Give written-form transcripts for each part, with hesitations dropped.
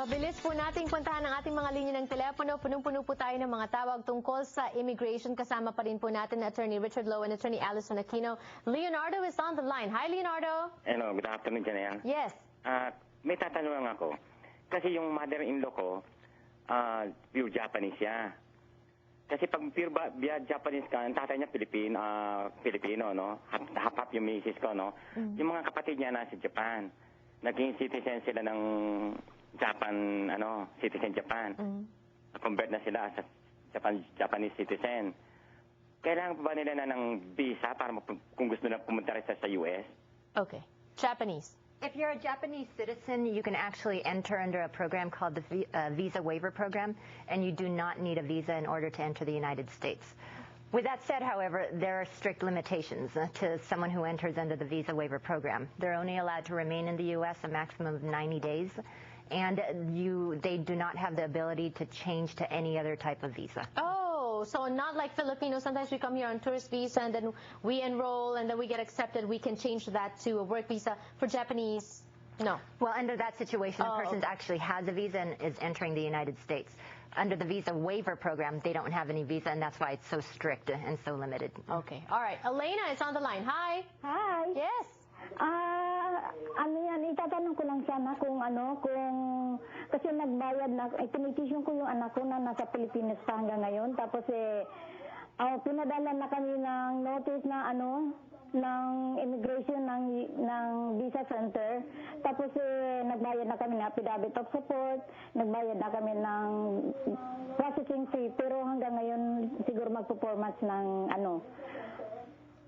Mabilis po nating puntahan ang ating mga linya ng telepono. Punong-puno po tayo ng mga tawag tungkol sa immigration. Kasama pa rin po natin na Attorney Richard Lowe and Attorney Allison Aquino. Leonardo is on the line. Hi, Leonardo. Hello, good afternoon, Janelle. Yes. May tatanong ako. Kasi yung mother-in-law ko, pure Japanese siya. Kasi pag pure Japanese ka, ang tatay niya Filipino, no? Half yung misis ko, no? Yung mga kapatid niya nasa Japan. Naging citizen sila ng citizen Japan. Na-convert na sila sa Japanese citizen. Kailangan pa ba nila na ng visa para kung gusto na pumunta rin sa US? Okay. Japanese. If you're a Japanese citizen, you can actually enter under a program called the Visa Waiver Program, and you do not need a visa in order to enter the United States. With that said, however, there are strict limitations to someone who enters under the Visa Waiver Program. They're only allowed to remain in the U.S. a maximum of 90 days, and they do not have the ability to change to any other type of visa. Oh, so not like Filipinos. Sometimes we come here on tourist visa, and then we enroll, and then we get accepted. We can change that to a work visa. For Japanese, no. Well, under that situation, the person actually has a visa and is entering the United States. Under the Visa Waiver Program, they don't have any visa, and that's why it's so strict and so limited. Okay. All right. Elena is on the line. Hi. Hi. Yes. Itatanong ko lang sana kung kasi nagbayad na, pinitition ko yung anak ko na nasa Pilipinas pa hanggang ngayon, tapos pinadala na kami ng notice na ng immigration ng visa center, tapos nagbayad na kami ng affidavit of support, nagbayad na kami ng processing fee, pero hanggang ngayon siguro magpo-4 months ng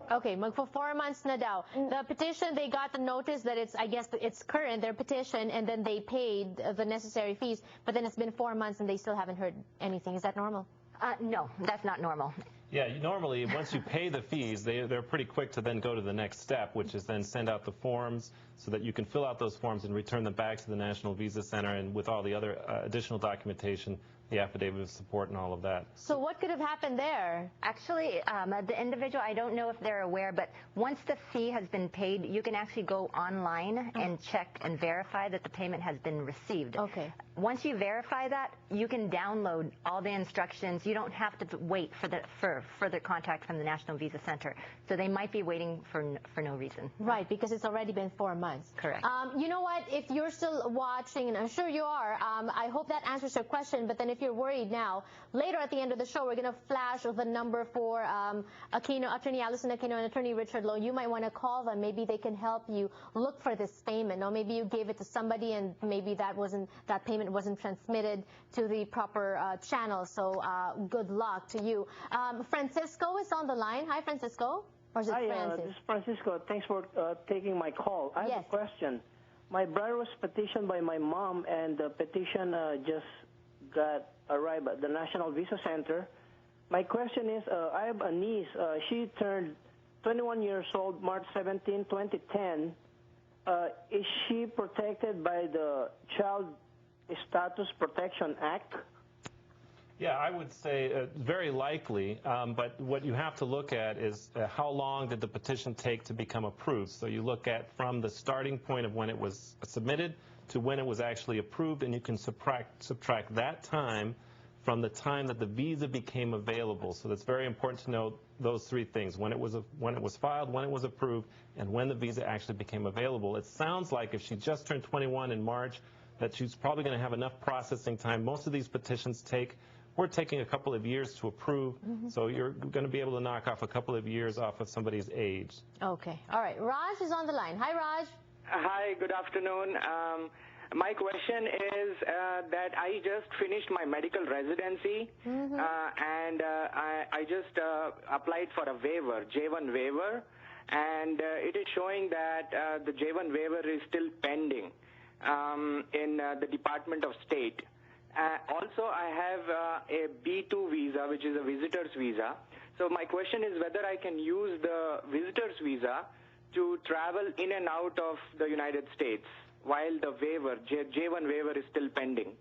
Okay, magpo-4 months na daw. The petition, they got the notice that I guess it's current, their petition, and then they paid the necessary fees, but then it's been 4 months and they still haven't heard anything. Is that normal? No, that's not normal. Yeah, normally once you pay the fees, they're pretty quick to then go to the next step, which is then send out the forms so that you can fill out those forms and return them back to the National Visa Center, and with all the other additional documentation, the affidavit of support and all of that. So what could have happened there? Actually, the individual, I don't know if they're aware, but once the fee has been paid, you can actually go online and check and verify that the payment has been received. Okay. Once you verify that, you can download all the instructions. You don't have to wait for further contact from the National Visa Center. So they might be waiting for no reason. Right, because it's already been 4 months. Correct. You know what? If you're still watching, and I'm sure you are, I hope that answers your question. But then if you're worried now, later at the end of the show, we're going to flash the number for Attorney Allison Aquino and Attorney Richard Lowe. You might want to call them. Maybe they can help you look for this payment. Or maybe you gave it to somebody and maybe that payment wasn't transmitted to the proper channel. So good luck to you. Francisco is on the line. Hi, Francisco. Or is it Francis? This is Francisco. Thanks for taking my call. I have a question. My brother was petitioned by my mom, and the petition just arrived at the National Visa Center. My question is, I have a niece. She turned 21 years old March 17, 2010. Is she protected by the Child Status Protection Act? Yeah, I would say very likely, but what you have to look at is how long did the petition take to become approved. So you look at from the starting point of when it was submitted to when it was actually approved, and you can subtract that time from the time that the visa became available. So that's very important to know those three things: when it was filed, when it was approved, and when the visa actually became available. It sounds like if she just turned 21 in March, that she's probably going to have enough processing time. Most of these petitions we're taking a couple of years to approve, so you're going to be able to knock off a couple of years off of somebody's age. Okay. All right. Raj is on the line. Hi, Raj. Hi, good afternoon. My question is that I just finished my medical residency, and I just applied for a waiver, J1 waiver, and it is showing that the J1 waiver is still pending in the Department of State. Also, I have a B2 visa, which is a visitor's visa. So my question is whether I can use the visitor's visa to travel in and out of the United States while the waiver, J1 waiver, is still pending.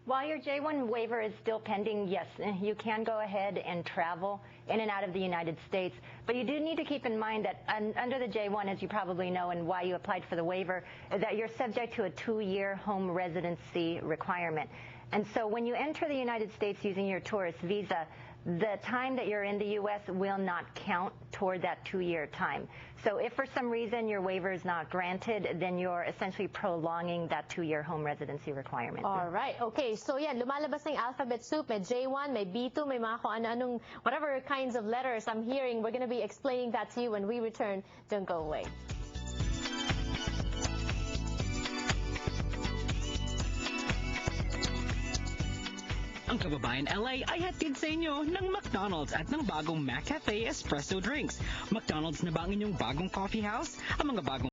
While your J1 waiver is still pending, yes, you can go ahead and travel in and out of the United States. But you do need to keep in mind that under the J1, as you probably know, and why you applied for the waiver, is that you're subject to a 2-year home residency requirement. And so when you enter the United States using your tourist visa, the time that you're in the U.S. will not count toward that 2-year time. So if for some reason your waiver is not granted, then you're essentially prolonging that 2-year home residency requirement. All right. Okay. So yan, lumalabas ng alphabet soup. May J1, may B2, may mga kung ano-anong, whatever kinds of letters I'm hearing. We're going to be explaining that to you when we return. Don't go away. Ang Kababayan LA ay hatid sa inyo ng McDonald's at ng bagong McCafe Espresso Drinks. McDonald's na ba ang inyong bagong coffee house? Ang mga bagong